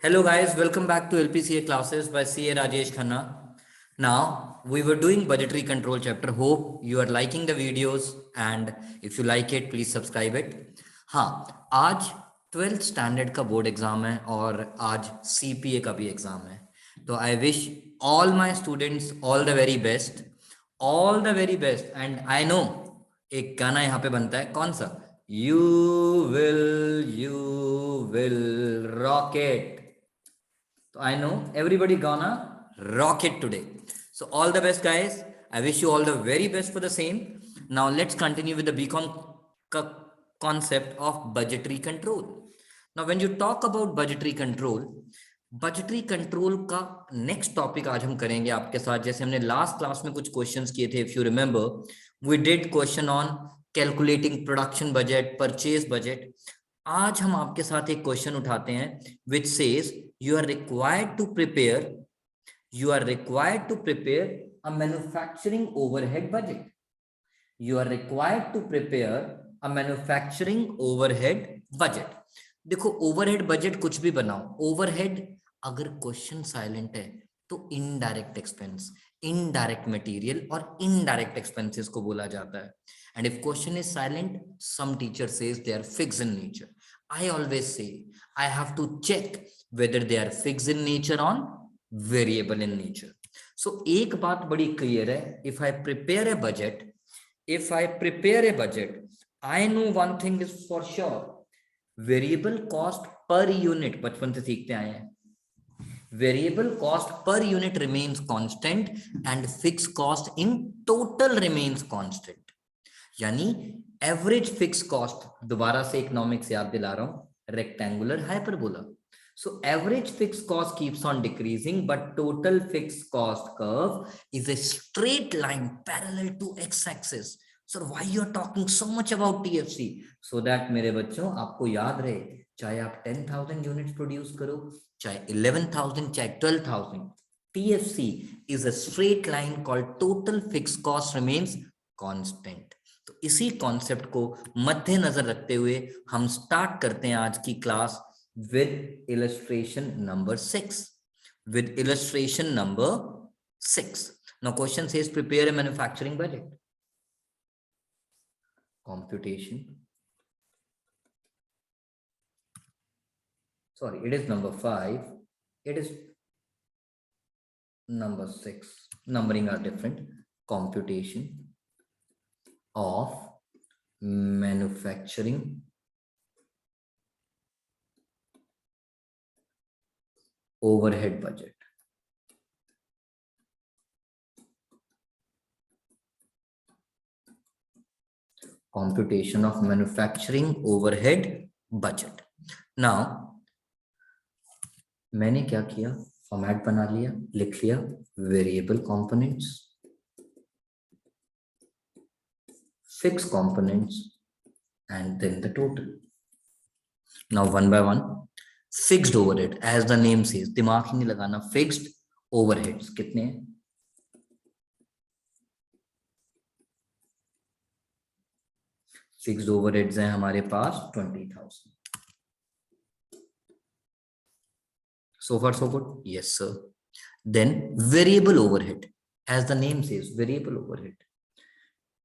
Hello guys, welcome back to LPCA classes by CA Rajesh Khanna. Now we were doing budgetary control chapter. Hope you are liking the videos and if you like it, please subscribe it. हाँ, आज 12th standard का board exam है और आज CPA का भी exam है. तो I wish all my students all the very best, and I know एक गाना यहाँ पे बनता है. कौन सा? You will rock it. So I know everybody gonna rock it today. So all the best, guys. I wish you all the very best for the same. Now let's continue with the BCom concept of budgetary control. Now when you talk about budgetary control का next topic आज हम करेंगे आपके साथ. जैसे हमने last class में कुछ क्वेश्चंस किए थे, if you remember, we did question on calculating production budget, purchase budget. आज हम आपके साथ एक क्वेश्चन उठाते हैं which says you are required to prepare a manufacturing overhead budget. You are required to prepare a manufacturing overhead budget. देखो, overhead budget कुछ भी बनाओ, ओवरहेड अगर क्वेश्चन साइलेंट है तो इनडायरेक्ट एक्सपेंस, इनडायरेक्ट मटेरियल और इनडायरेक्ट एक्सपेंसेस को बोला जाता है. And if question is silent, some teacher says they are fixed in nature. I always say I have to check whether they are fixed in nature or variable in nature. So एक बात बड़ी clear है, if I prepare a budget, I know one thing is for sure, variable cost per unit, बचपन से सीखते आए हैं, variable cost per unit remains constant and fixed cost in total remains constant. यानी एवरेज फिक्स कॉस्ट, दोबारा से economics याद दिला रहा हूं, rectangular hyperbola. So average fix cost keeps on decreasing but total fix cost curve is a straight line parallel to X axis. Sir why you are talking so much about TFC? So that मेरे बच्चों आपको याद रहे, चाहे आप 10,000 units produce करो, चाहे 11,000, चाहे 12,000, TFC is a straight line called total fix cost remains constant. तो इसी कॉन्सेप्ट को मद्देनजर रखते हुए हम स्टार्ट करते हैं आज की class with illustration number 6. Now question says prepare a manufacturing budget. Computation. Sorry, it is number 5. It is number 6. Numbering are different. Computation of manufacturing overhead budget. Computation of manufacturing overhead budget. Now मैंने क्या किया, format बना लिया, लिख लिया variable components, fixed components and then the total. Now one by one, fixed overhead, as the name says, दिमाग ही नहीं लगाना, fixed overheads कितने हैं? Fixed overheads हैं हमारे पास 20,000. So far so good? Yes sir. Then variable overhead, as the name says, variable overhead,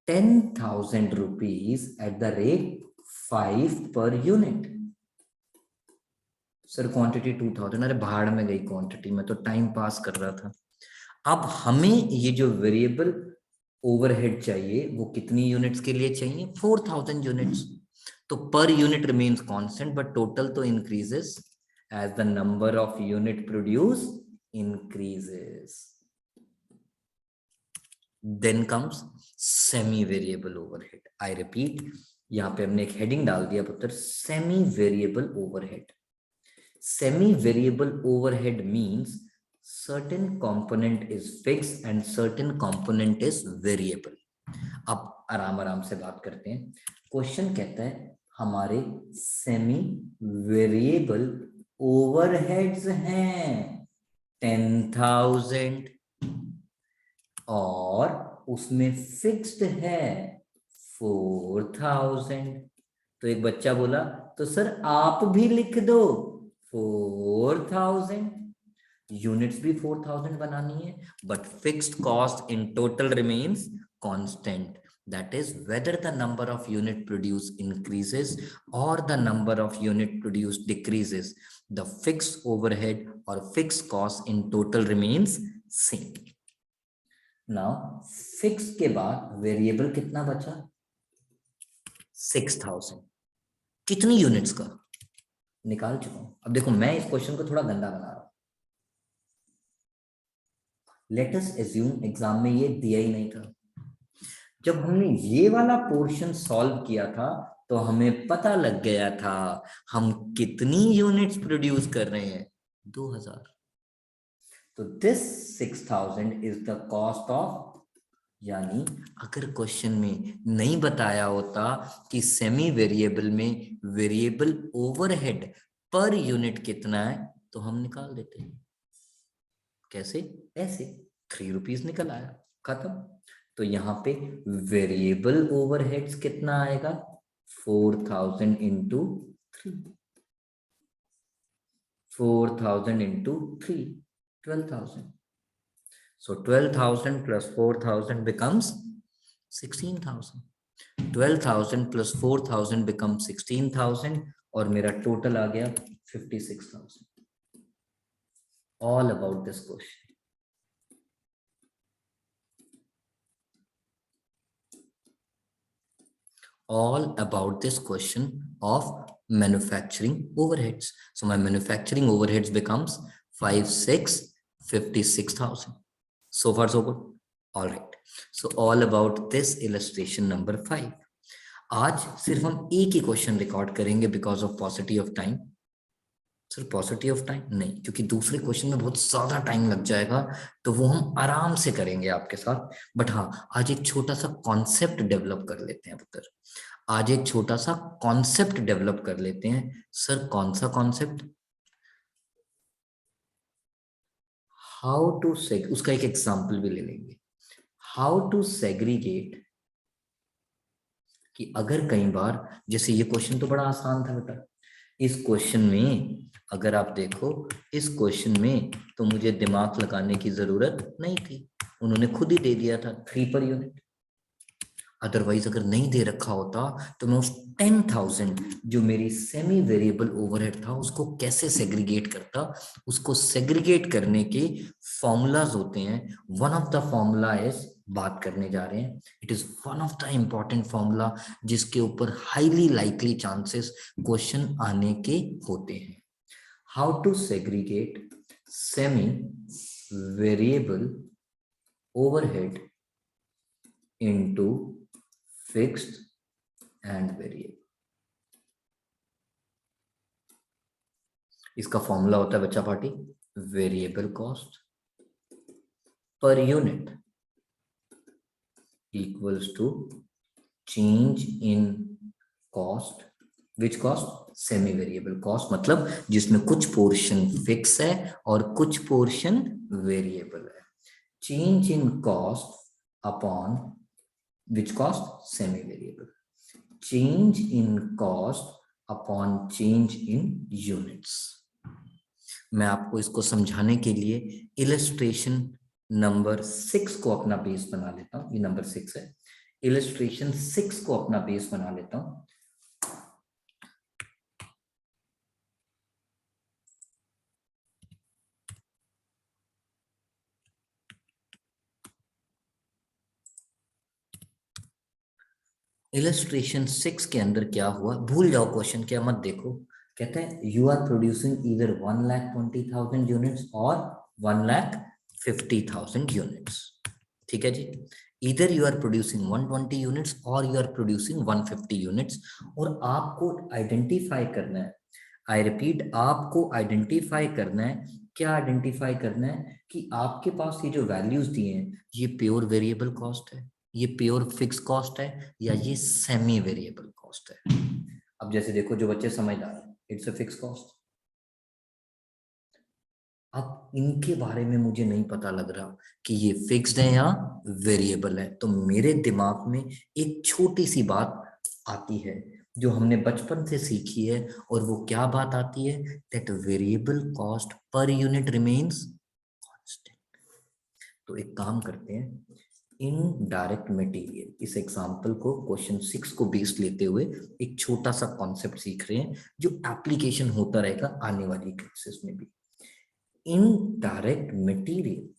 10,000 rupees at the rate 5 per unit. Sir quantity 2000, अरे भाड़ में गई क्वांटिटी, में तो टाइम पास कर रहा था. अब हमें ये जो वेरिएबल ओवरहेड चाहिए वो कितनी यूनिट्स के लिए चाहिए? 4000 यूनिट्स. तो पर unit remains constant but total तो increases as the number of unit produce increases. Then comes semi variable overhead. I repeat, यहाँ पे हमने एक हेडिंग डाल दिया पुत्र, semi variable overhead. Semi variable overhead means certain component is fixed and certain component is variable. अब आराम से बात करते हैं. क्वेश्चन कहता है हमारे सेमी वेरिएबल ओवरहेड्स हैं 10,000 और उसमें फिक्स्ड है 4,000. तो एक बच्चा बोला तो सर आप भी लिख दो 4000, यूनिट्स भी 4000 बनानी है, but fixed cost in total remains constant. That is whether the number of unit produced increases or the number of unit produced decreases, the fixed overhead or fixed cost in total remains same. Now fixed के बाद variable कितना बचा? 6000. कितनी units का निकाल चुका हूं. अब देखो मैं इस क्वेश्चन को थोड़ा गंदा बना रहा हूं. लेट अस एज्यूम एग्जाम में ये दिया ही नहीं था. जब हमने ये वाला पोर्शन सॉल्व किया था तो हमें पता लग गया था हम कितनी यूनिट्स प्रोड्यूस कर रहे हैं, 2000. तो this 6000 is the cost of, यानी अगर क्वेश्चन में नहीं बताया होता कि सेमी वेरिएबल में वेरिएबल ओवरहेड पर यूनिट कितना है तो हम निकाल देते हैं. कैसे? ऐसे 3 रुपीज निकल आया, खत्म. तो यहाँ पे वेरिएबल ओवरहेड्स कितना आएगा? 4000 into 3. 4000 into 3, 12,000. So 12,000 plus 4,000 becomes 16,000. 12,000 plus 4,000 becomes 16,000 और मेरा टोटल आ गया 56,000. All about this question. All about this question of manufacturing overheads. So my manufacturing overheads becomes 56,000. So far so good. All right. So all about this illustration number 5. आज सिर्फ हम एक ही question record करेंगे because of पॉसिटी of time. Sir पॉसिटी of time नहीं, क्योंकि दूसरे question में बहुत ज्यादा टाइम लग जाएगा, तो वो हम आराम से करेंगे आपके साथ. बट हाँ, आज एक छोटा सा कॉन्सेप्ट डेवलप कर लेते हैं पुत्र. आज एक छोटा सा कॉन्सेप्ट डेवलप कर लेते हैं. सर कौन सा कॉन्सेप्ट? हाउ टू सेग, उसका एक एग्जांपल भी ले लेंगे. हाउ टू सेग्रीगेट, कि अगर कई बार, जैसे ये क्वेश्चन तो बड़ा आसान था बेटा. इस क्वेश्चन में अगर आप देखो, इस क्वेश्चन में तो मुझे दिमाग लगाने की जरूरत नहीं थी, उन्होंने खुद ही दे दिया था 3 पर यूनिट. अदरवाइज अगर नहीं दे रखा होता तो मैं उस 10,000 जो मेरी सेमी वेरिएबल ओवरहेड था उसको कैसे सेग्रीगेट करता. उसको सेग्रीगेट करने के फॉर्मूलाज होते हैं. One of the formula is, बात करने जा रहे हैं, it is one of the important formula जिसके ऊपर हाईली लाइकली चांसेस क्वेश्चन आने के होते हैं. How to segregate semi variable overhead into fixed and variable. इसका फॉर्मूला होता है बच्चा party, variable cost per unit equals to change in cost. Which cost? Semi variable cost, मतलब जिसमें कुछ पोर्शन फिक्स है और कुछ पोर्शन वेरिएबल है. Change in cost upon which cost? Semi variable. Change in cost upon change in units. मैं आपको इसको समझाने के लिए इलस्ट्रेशन नंबर 6 को अपना बेस बना लेता हूं. ये नंबर 6 है. इलस्ट्रेशन 6 को अपना बेस बना लेता हूं. इलस्ट्रेशन 6 के अंदर क्या हुआ, भूल जाओ क्वेश्चन, क्या मत देखो. कहते हैं you are producing either 1,20,000 units और 1,50,000 यूनिट्स. ठीक है जी. Either you are producing 120 units और यू आर प्रोड्यूसिंग 150 यूनिट्स. और आपको आइडेंटिफाई करना है, आई रिपीट, आपको आइडेंटिफाई करना है. क्या आइडेंटिफाई करना है? कि आपके पास ये जो वैल्यूज दिए हैं ये प्योर वेरिएबल कॉस्ट है, ये प्योर फिक्स कॉस्ट है, या ये सेमी वेरिएबल कॉस्ट है. अब जैसे देखो, जो बच्चे समझदार हैं, इट्स अ फिक्स कॉस्ट. अब इनके बारे में मुझे नहीं पता लग रहा कि ये फिक्स्ड है या वेरिएबल है, तो मेरे दिमाग में एक छोटी सी बात आती है, जो हमने बचपन से सीखी है, और वो क्या बात आती है, that variable cost per unit remains constant. तो एक काम करते हैं, इनडायरेक्ट मटेरियल, इस एग्जांपल को क्वेश्चन 6 को बेस लेते हुए एक छोटा सा कॉन्सेप्ट सीख रहे हैं जो एप्लीकेशन होता रहेगा आने वाली क्लासेस में भी। Indirect material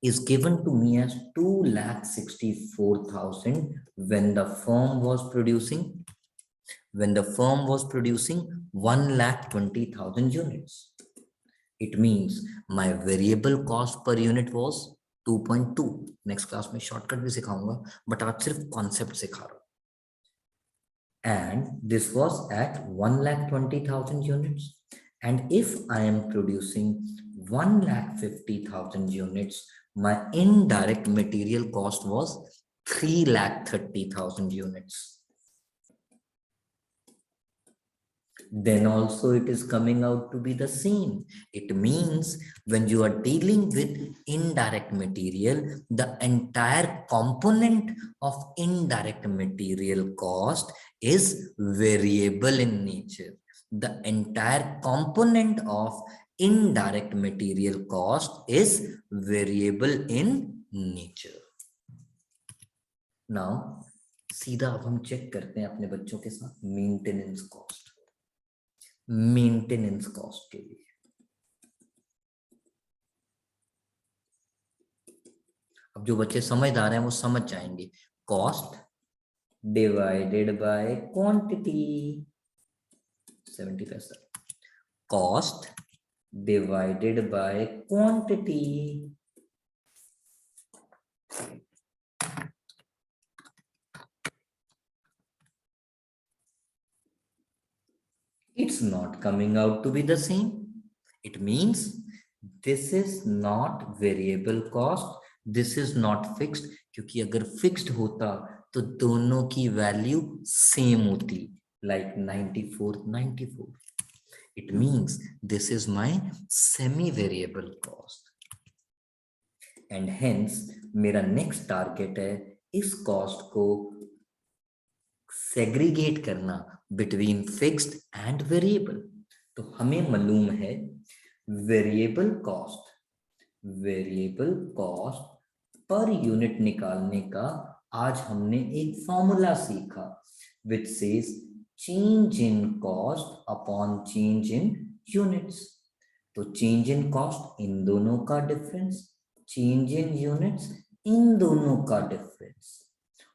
is given to me as 2,64,000 when the firm was producing 1,20,000 units. It means my variable cost per unit was 2.2. Next class में शॉर्टकट भी सिखाऊंगा, बट आज सिर्फ कॉन्सेप्ट सिखा रहा हूं. And this was at 1,20,000 units. And if I am producing 1,50,000 units, my indirect material cost was 3,30,000 units. Then also it is coming out to be the same. It means when you are dealing with indirect material, the entire component of indirect material cost is variable in nature. The entire component of indirect material cost is variable in nature. Now, सीधा अब हम check करते हैं अपने बच्चों के साथ maintenance cost. Maintenance cost के लिए अब जो बच्चे समझदार हैं वो समझ जाएंगे. कॉस्ट डिवाइडेड बाय क्वांटिटी, 70 पैसा. Cost divided by quantity. It's not coming out to be the same. It means this is not variable cost, this is not fixed. क्योंकि अगर fixed होता तो दोनों की वैल्यू सेम होती, like 94. It means this is my semi variable cost, and hence मेरा next target है इस cost को सेग्रीगेट करना बिटवीन फिक्स्ड एंड वेरिएबल. तो हमें मालूम है वेरिएबल कॉस्ट पर यूनिट निकालने का आज हमने एक फॉर्मूला सीखा which says change in cost upon change in units. तो चेंज इन कॉस्ट इन दोनों का difference, change in units in दोनों का डिफरेंस.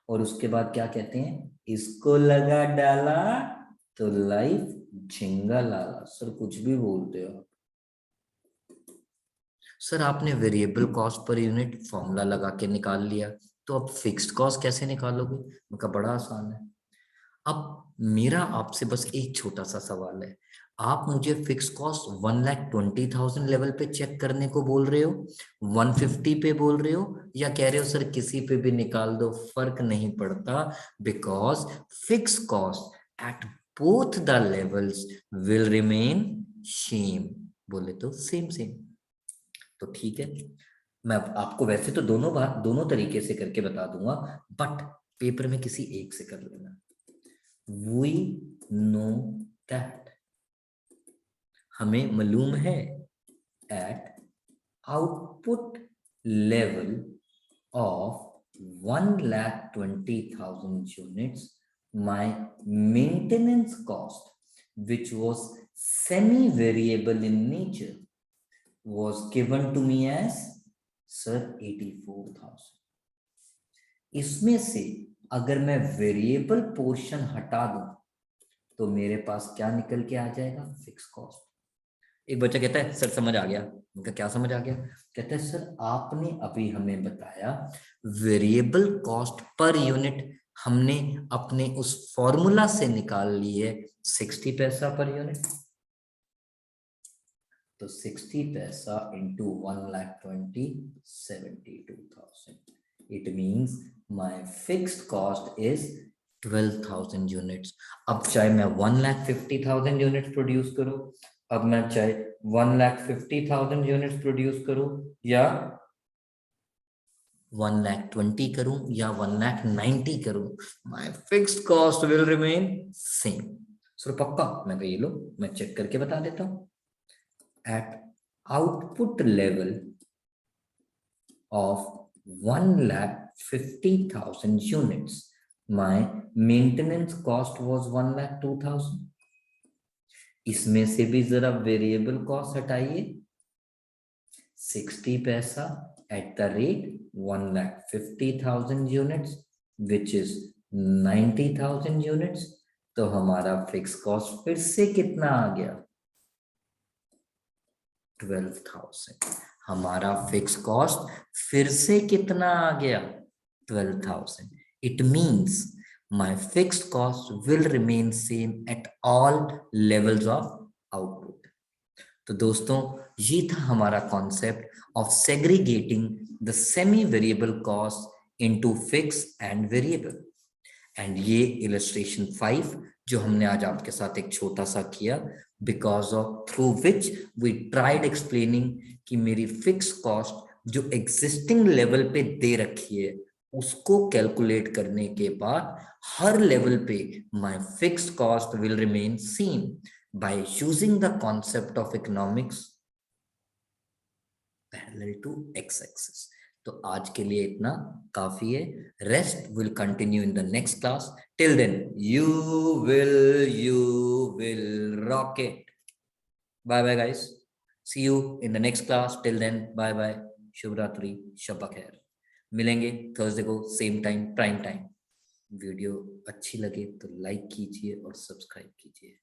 और उसके बाद क्या कहते हैं, इसको लगा डाला तो लाइफ झिंगा लाला. सर कुछ भी बोलते हो सर. आपने variable cost per unit formula लगा के निकाल लिया, तो अब फिक्स्ड कॉस्ट कैसे निकालोगे? उनका बड़ा आसान है. अब मेरा आपसे बस एक छोटा सा सवाल है, आप मुझे फिक्स कॉस्ट 1,20,000 लेवल पे चेक करने को बोल रहे हो, 150 पे बोल रहे हो, या कह रहे हो सर किसी पे भी निकाल दो फर्क नहीं पड़ता, because fix cost at both the levels will remain same. बोले तो सेम. तो ठीक है, मैं आपको वैसे तो दोनों तरीके से करके बता दूंगा, बट पेपर में किसी एक से कर लेना. We know that, हमें मालूम है at output level of 1,20,000 units, my maintenance cost, which was semi-variable in nature, was given to me as sir 84,000. इसमें से अगर मैं वेरिएबल पोर्शन हटा दूं तो मेरे पास क्या निकल के आ जाएगा, फिक्स कॉस्ट. एक बच्चा कहता है सर समझ आ गया. उनका क्या समझ आ गया? कहता है सर आपने अभी हमें बताया वेरिएबल कॉस्ट पर यूनिट हमने अपने उस फॉर्मूला से निकाल ली है 60 पैसा पर यूनिट. तो 60 पैसा into 1,20,000, 72,000. It means my fixed cost is 12,000 units. अब चाहे मैं 1,50,000 यूनिट्स प्रोड्यूस करूं, अब मैं चाहे 1,50,000 यूनिट्स प्रोड्यूस करूं या 1,20,000 करूं या 1,90,000 करूं, my fixed cost will remain same. Sir पक्का? मैं कहा ये लो मैं चेक करके बता देता हूं। At output level of 1,50,000 units, my maintenance cost was 1,02,000। इसमें से भी जरा वेरिएबल कॉस्ट हटाइए, 60 पैसा at the rate 1,50,000 units which is 90,000 units। तो हमारा फिक्स कॉस्ट फिर से कितना आ गया? 12,000। हमारा फिक्स कॉस्ट फिर से कितना आ गया? 12,000। It means my fixed cost will remain same at all levels of output. तो दोस्तों ये था हमारा concept of segregating the semi variable cost into fix and variable. And ये इलस्ट्रेशन 5 जो हमने आज आपके साथ एक छोटा सा किया, because of through which we tried explaining कि मेरी फिक्स कॉस्ट जो एग्जिस्टिंग लेवल पे दे रखी है उसको कैलकुलेट करने के बाद हर लेवल पे my fix cost will remain same by using the concept of economics parallel to X axis. तो आज के लिए इतना काफी है। Rest will continue in the next class. Till then you will rock it. Bye bye guys, C you in the next class. Till then bye bye, शुभ रात्रि, शब खैर। मिलेंगे थर्सडे को same time, prime time. Video अच्छी लगे तो like कीजिए और सब्सक्राइब कीजिए।